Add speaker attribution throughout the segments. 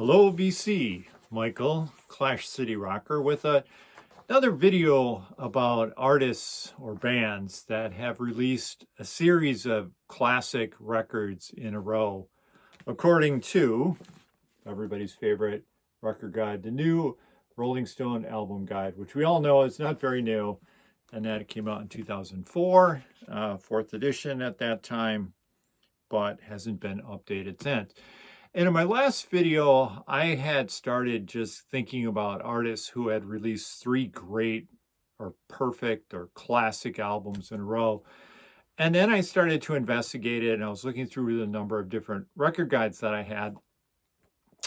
Speaker 1: Hello VC, Michael, Clash City Rocker, with another video about artists or bands that have released a series of classic records in a row, according to everybody's favorite record guide, the new Rolling Stone album guide, which we all know is not very new, and that it came out in 2004, fourth edition at that time, but hasn't been updated since. And in my last video, I had started just thinking about artists who had released three great or perfect or classic albums in a row. And then I started to investigate it, and I was looking through the number of different record guides that I had.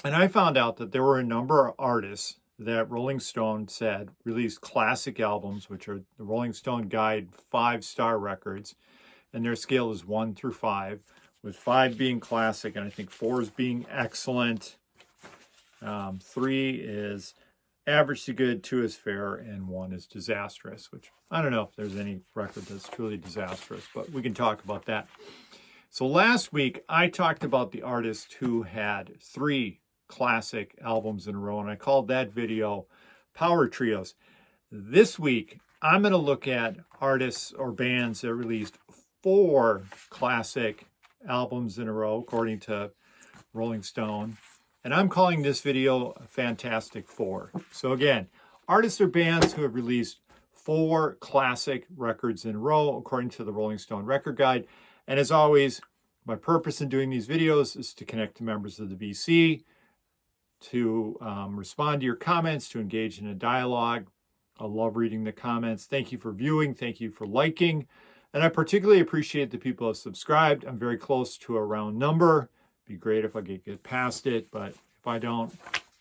Speaker 1: And I found out that there were a number of artists that Rolling Stone said released classic albums, which are the Rolling Stone Guide 5-star records. And their scale is 1 through 5. With 5 being classic, and I think 4 is being excellent. 3 is average to good, 2 is fair, and 1 is disastrous, which I don't know if there's any record that's truly disastrous, but we can talk about that. So last week, I talked about the artist who had 3 classic albums in a row, and I called that video Power Trios. This week, I'm going to look at artists or bands that released 4 classic albums in a row, according to Rolling Stone. And I'm calling this video Fantastic Four. So again, artists or bands who have released 4 classic records in a row, according to the Rolling Stone Record Guide. And as always, my purpose in doing these videos is to connect to members of the VC, to respond to your comments, to engage in a dialogue. I love reading the comments. Thank you for viewing. Thank you for liking. And I particularly appreciate the people who have subscribed. I'm very close to a round number. It'd be great if I could get past it, but if I don't,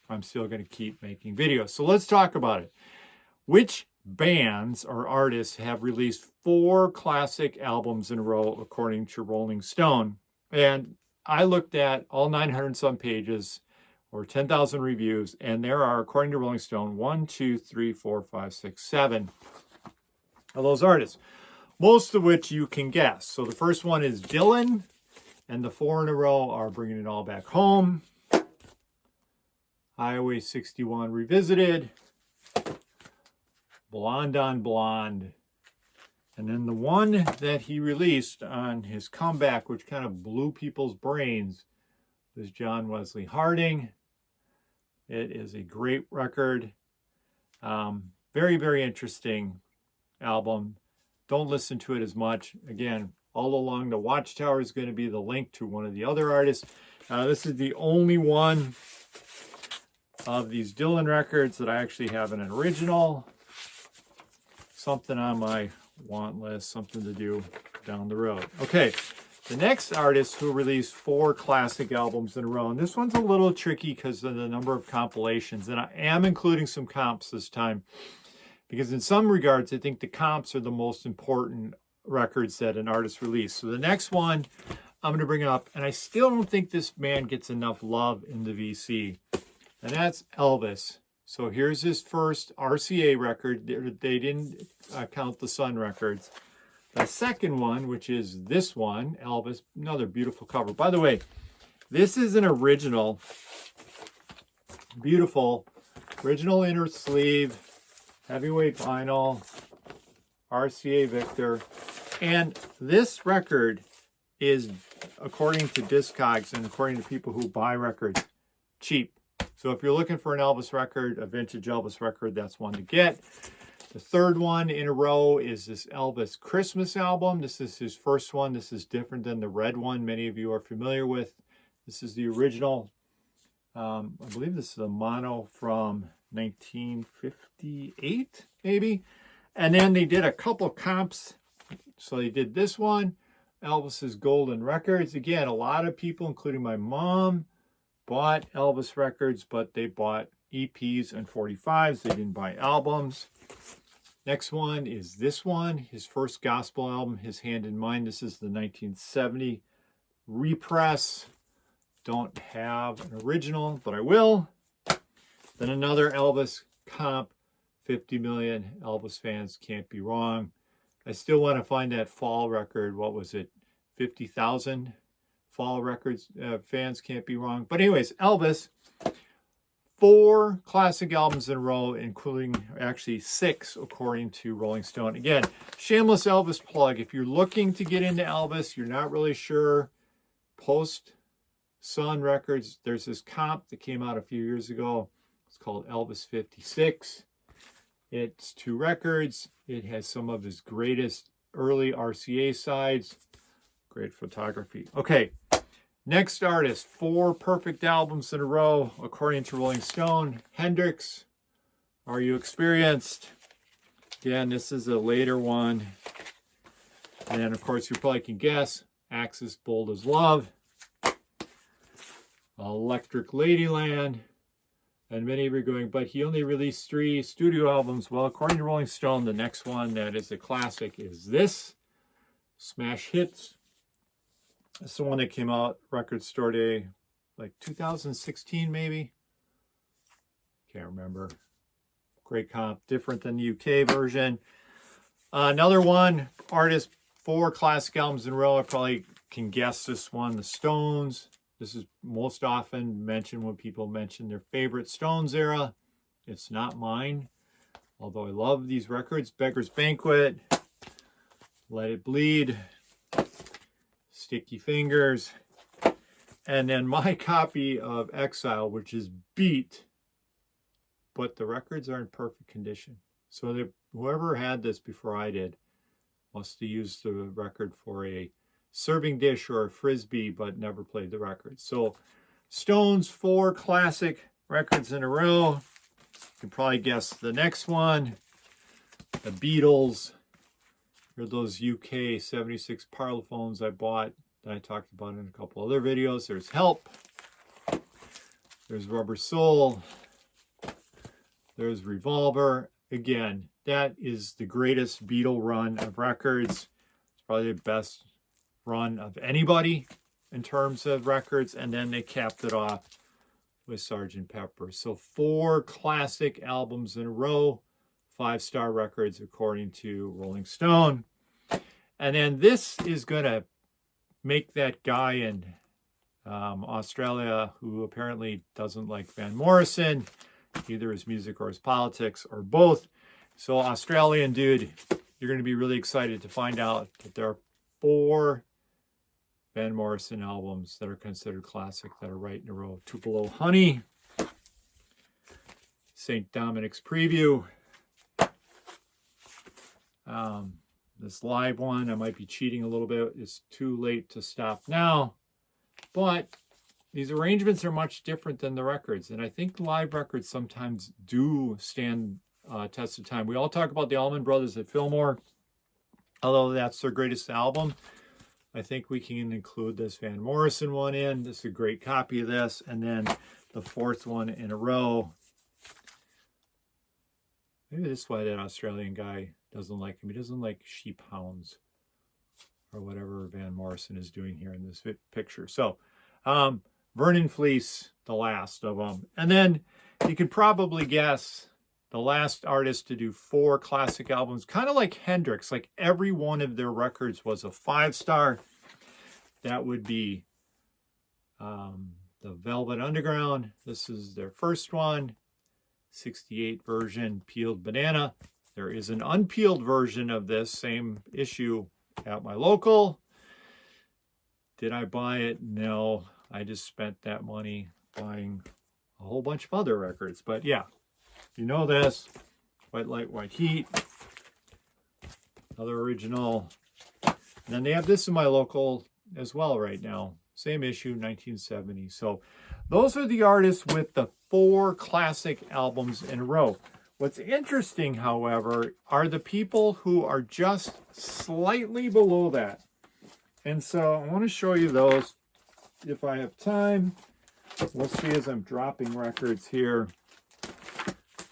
Speaker 1: I'm still going to keep making videos. So let's talk about it. Which bands or artists have released 4 classic albums in a row, according to Rolling Stone? And I looked at all 900 some pages, or 10,000 reviews, and there are, according to Rolling Stone, 1, 2, 3, 4, 5, 6, 7 of those artists, most of which you can guess. So the first one is Dylan, and the 4 in a row are Bringing It All Back Home, Highway 61 Revisited, Blonde on Blonde, and then the one that he released on his comeback, which kind of blew people's brains, was John Wesley Harding. It is a great record. Very, very interesting album. Don't listen to it as much. Again, all along the Watchtower is going to be the link to one of the other artists. This is the only one of these Dylan records that I actually have an original. Something on my want list, something to do down the road. Okay, the next artist who released 4 classic albums in a row, and this one's a little tricky because of the number of compilations, and I am including some comps this time, because in some regards, I think the comps are the most important records that an artist released. So the next one I'm going to bring up, and I still don't think this man gets enough love in the VC, and that's Elvis. So here's his first RCA record. They didn't count the Sun records. The second one, which is this one, Elvis, another beautiful cover. By the way, this is an original, beautiful, original inner sleeve, heavyweight vinyl, RCA Victor. And this record is, according to Discogs and according to people who buy records, cheap. So if you're looking for an Elvis record, a vintage Elvis record, that's one to get. The third one in a row is this Elvis Christmas album. This is his first one. This is different than the red one many of you are familiar with. This is the original. I believe this is a mono from 1958, maybe. And then they did a couple comps. So they did this one, Elvis's Golden Records. Again, a lot of people, including my mom, bought Elvis records, but they bought EPs and 45s. They didn't buy albums. Next one is this one, his first gospel album, His Hand in Mine. This is the 1970 repress. Don't have an original, but I will. Then another Elvis comp, 50 million Elvis fans can't be wrong. I still want to find that fall record. What was it? 50,000 Fall Records fans can't be wrong. But anyways, Elvis, 4 classic albums in a row, including actually 6 according to Rolling Stone. Again, shameless Elvis plug. If you're looking to get into Elvis, you're not really sure, post Sun Records, there's this comp that came out a few years ago. It's called Elvis 56. It's 2 records. It has some of his greatest early RCA sides. Great photography. Okay, next artist, 4 perfect albums in a row, according to Rolling Stone. Hendrix, Are You Experienced? Again, this is a later one. And then, of course, you probably can guess, Axis, Bold as Love, Electric Ladyland, and many of you are going, but he only released 3 studio albums. Well, according to Rolling Stone, the next one that is a classic is this, Smash Hits. It's the one that came out Record Store Day, like 2016 maybe. Can't remember. Great comp, different than the UK version. Another one, artist, 4 classic albums in a row. I probably can guess this one, the Stones. This is most often mentioned when people mention their favorite Stones era. It's not mine, although I love these records. Beggar's Banquet, Let It Bleed, Sticky Fingers, and then my copy of Exile, which is beat, but the records are in perfect condition. So whoever had this before I did must have used the record for a serving dish or a frisbee, but never played the record. So Stones, 4 classic records in a row. You can probably guess the next one. The Beatles. Here are those UK 76 Parlophones I bought that I talked about in a couple other videos. There's Help. There's Rubber Soul. There's Revolver. Again, that is the greatest Beatle run of records. It's probably the best run of anybody in terms of records, and then they capped it off with Sgt. Pepper. So 4 classic albums in a row, 5-star records according to Rolling Stone. And then this is going to make that guy in Australia who apparently doesn't like Van Morrison, either his music or his politics or both. So Australian dude, you're going to be really excited to find out that there are 4 Van Morrison albums that are considered classic that are right in a row. Tupelo Honey, St. Dominic's Preview, this live one, I might be cheating a little bit. It's Too Late to Stop Now, but these arrangements are much different than the records, and I think live records sometimes do stand test of time. We all talk about the Allman Brothers at Fillmore, although that's their greatest album. I think we can include this Van Morrison one in. This is a great copy of this. And then the 4th one in a row. Maybe this is why that Australian guy doesn't like him. He doesn't like sheep hounds or whatever Van Morrison is doing here in this picture. So Vernon Fleece, the last of them. And then you could probably guess the last artist to do 4 classic albums, kind of like Hendrix, like every one of their records was a 5-star. That would be the Velvet Underground. This is their first one, 68 version, Peeled Banana. There is an unpeeled version of this same issue at my local. Did I buy it? No, I just spent that money buying a whole bunch of other records. But yeah, you know this, White Light, White Heat, another original. And then they have this in my local as well right now. Same issue, 1970. So those are the artists with the 4 classic albums in a row. What's interesting, however, are the people who are just slightly below that. And so I want to show you those if I have time. We'll see as I'm dropping records here.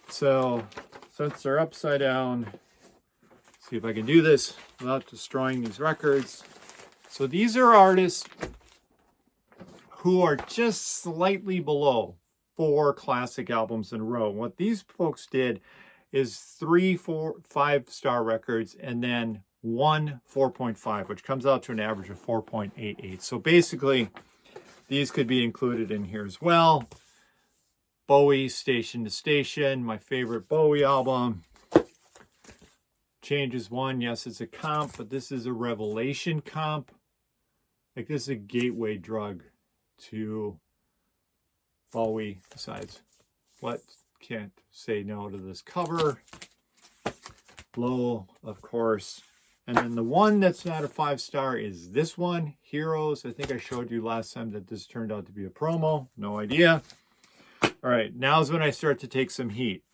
Speaker 1: So since they're upside down, see if I can do this without destroying these records. So these are artists who are just slightly below 4 classic albums in a row. What these folks did is 3, 4, 5-star records and then one 4.5, which comes out to an average of 4.88. So basically, these could be included in here as well. Bowie, Station to Station, my favorite Bowie album. Changes One, yes, it's a comp, but this is a revelation comp. Like, this is a gateway drug to Bowie. Besides, what can't say no to this cover? Low, of course. And then the one that's not a 5-star is this one, Heroes. I think I showed you last time that this turned out to be a promo. No idea. All right, now's when I start to take some heat.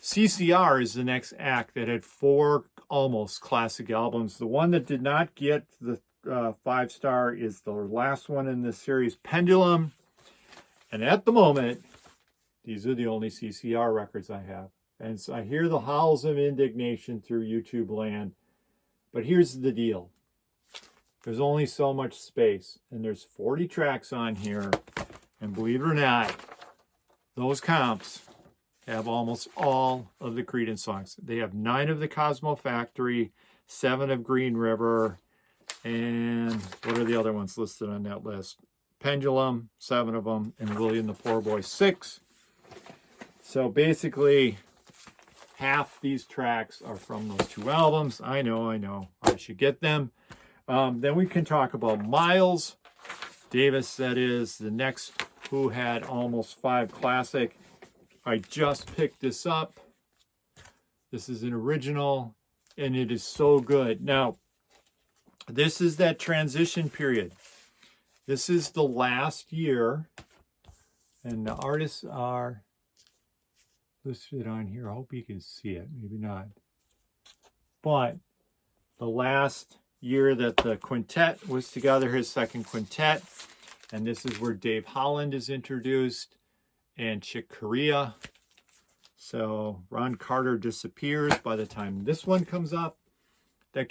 Speaker 1: CCR is the next act that had 4 almost classic albums. The one that did not get the 5-star is the last one in this series, Pendulum. And at the moment, these are the only CCR records I have. And so I hear the howls of indignation through YouTube land. But here's the deal. There's only so much space. And there's 40 tracks on here. And believe it or not, those comps have almost all of the Creedence songs. They have 9 of the Cosmo Factory, 7 of Green River, and what are the other ones listed on that list? Pendulum, 7 of them, and William the Poor Boy, 6. So basically, half these tracks are from those 2 albums. I know, I should get them. Then we can talk about Miles Davis, that is the next, who had almost 5 classic. I just picked this up. This is an original, and it is so good. Now, this is that transition period. This is the last year, and the artists are listed on here. I hope you can see it, maybe not. But the last year that the quintet was together, his second quintet, and this is where Dave Holland is introduced, and Chick Corea. So Ron Carter disappears by the time this one comes up. That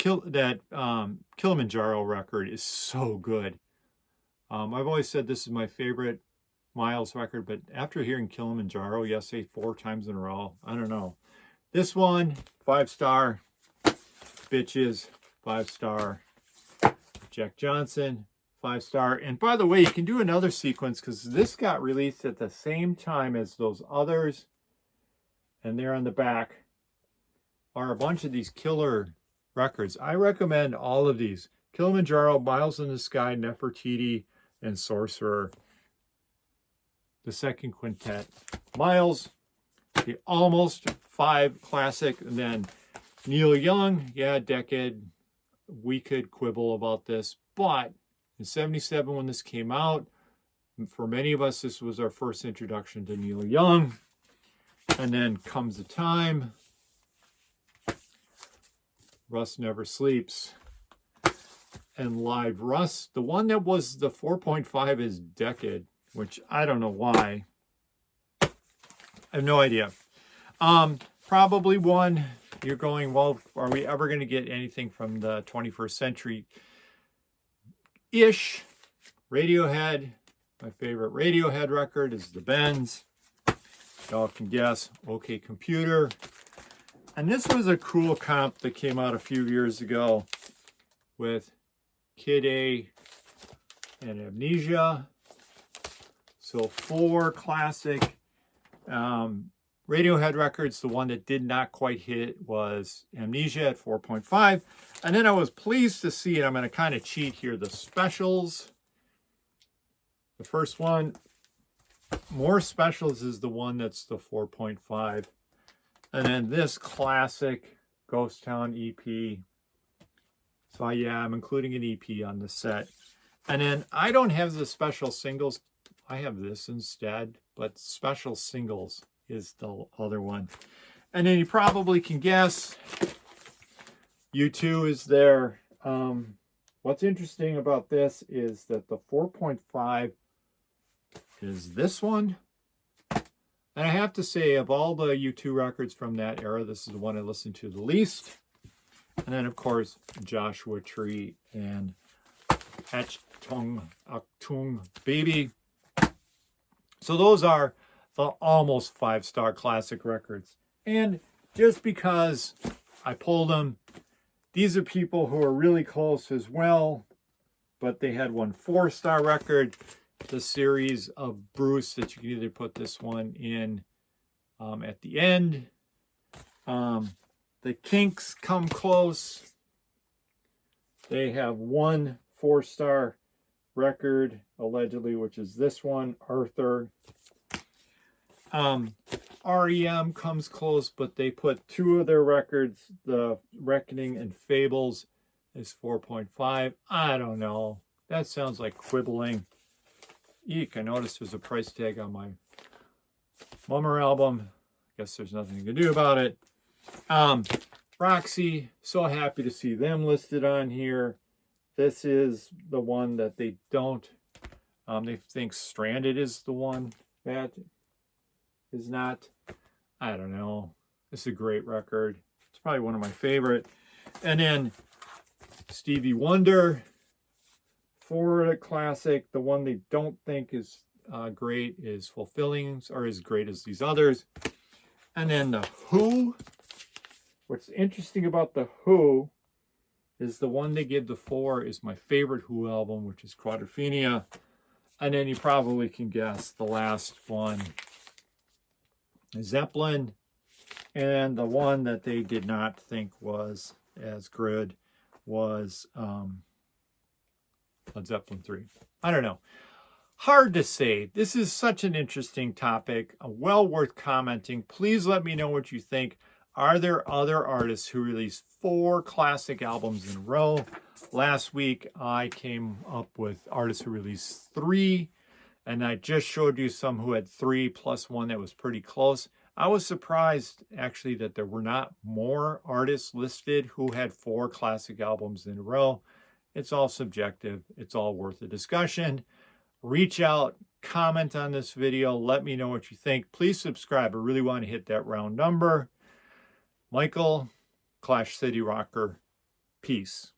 Speaker 1: Kilimanjaro record is so good. I've always said this is my favorite Miles record, but after hearing Kilimanjaro, yes, 4 times in a row, I don't know. This one, 5-star. Bitches, 5-star. Jack Johnson, 5-star. And by the way, you can do another sequence because this got released at the same time as those others. And there on the back are a bunch of these killer records. I recommend all of these. Kilimanjaro, Miles in the Sky, Nefertiti, and Sorcerer. The second quintet. Miles, the almost 5 classic. And then Neil Young, yeah, decade. We could quibble about this, but in 77 when this came out, for many of us, this was our first introduction to Neil Young. And then Comes a Time. Rust Never Sleeps. And Live Rust. The one that was the 4.5 is Decade, which I don't know why. I have no idea. Probably one you're going, well, are we ever going to get anything from the 21st century-ish? Radiohead. My favorite Radiohead record is The Bends. Y'all can guess. OK Computer. And this was a cool comp that came out a few years ago with Kid A and Amnesia. So 4 classic Radiohead records. The one that did not quite hit was Amnesia at 4.5. And then I was pleased to see, and I'm going to kind of cheat here, the specials. The first one, More Specials, is the one that's the 4.5. And then this classic Ghost Town EP. So yeah, I'm including an EP on the set. And then I don't have the special singles. I have this instead, but special singles is the other one. And then you probably can guess, U2 is there. What's interesting about this is that the 4.5 is this one. And I have to say, of all the U2 records from that era, this is the one I listened to the least. And then, of course, Joshua Tree and Achtung Achtung Baby. So those are the almost 5-star classic records. And just because I pulled them, These are people who are really close as well, but they had one 4-star record. The series of Bruce that you can either put this one in at the end. The Kinks come close. They have one 4-star record, allegedly, which is this one, Arthur. REM comes close, but they put 2 of their records, The Reckoning and Fables, is 4.5. I don't know. That sounds like quibbling. Eek, I noticed there's a price tag on my Mummer album. Guess there's nothing you can do about it. Roxy, so happy to see them listed on here. This is the one that they don't, they think Stranded is the one that is not. I don't know. This is a great record. It's probably one of my favorite. And then Stevie Wonder, for a classic, the one they don't think is great is Fulfilling, or as great as these others. And then The Who. What's interesting about The Who is the one they give the 4 is my favorite Who album, which is Quadrophenia. And then you probably can guess the last one, Zeppelin. And the one that they did not think was as good was Led Zeppelin 3. I don't know. Hard to say. This is such an interesting topic, well worth commenting. Please let me know what you think. Are there other artists who released 4 classic albums in a row? Last week, I came up with artists who released 3, and I just showed you some who had 3 plus one that was pretty close. I was surprised, actually, that there were not more artists listed who had 4 classic albums in a row. It's all subjective. It's all worth a discussion. Reach out, comment on this video. Let me know what you think. Please subscribe. I really want to hit that round number. Michael, Clash City Rocker. Peace.